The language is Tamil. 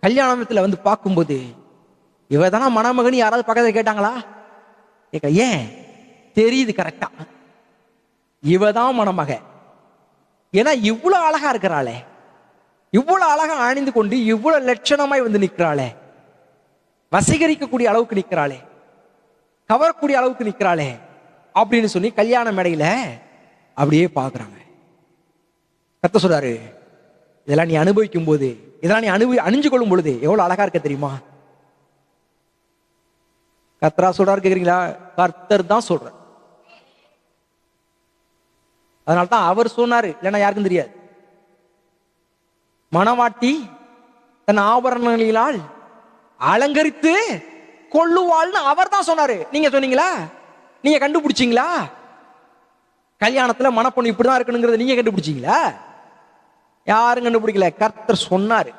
கல்யாணத்துல வந்து பார்க்கும்போது இவ தானே மணமகன் யாராவது பக்கத்துல கேட்டாங்களா? ஏன் தெரியுது கரெக்டா, இவதான் மணமக. ஏன்னா இவ்வளவு அழகா இருக்கிறாளே, இவ்வளவு அழகா அணிந்து கொண்டு இவ்வளவு லட்சணமாய் வந்து நிற்கிறாளே, வசீகரிக்கக்கூடிய அளவுக்கு நிற்கிறாளே, கவரக்கூடிய அளவுக்கு நிற்கிறாளே அப்படின்னு சொல்லி கல்யாண மேடையில அப்படியே பாக்குறாங்க. கர்த்தர் சொல்றாரு, இதெல்லாம் நீ அனுபவிக்கும் போது, இதெல்லாம் நீ அணிஞ்சு கொள்ளும் பொழுது எவ்வளவு அழகா இருக்க தெரியுமா? கர்த்தரா சொல்றாரு கேக்குறீங்களா? கர்த்தர் தான் சொல்ற. அதனால்தான் அவர் சொன்னாரு, இல்லைன்னா யாருக்கும் தெரியாது. மணவாட்டி தன் ஆபரணங்களினால் அலங்கரித்து கொள்ளுவாள்னு அவர் தான் சொன்னாரு. நீங்க சொன்னீங்களா? நீங்க கண்டுபிடிச்சீங்களா? கல்யாணத்துல மணப்பொண்ணு இப்படிதான் இருக்கணுங்கிறத நீங்க கண்டுபிடிச்சீங்களா? யாரும் கண்டுபிடிக்கல, கர்த்தர் சொன்னாரு.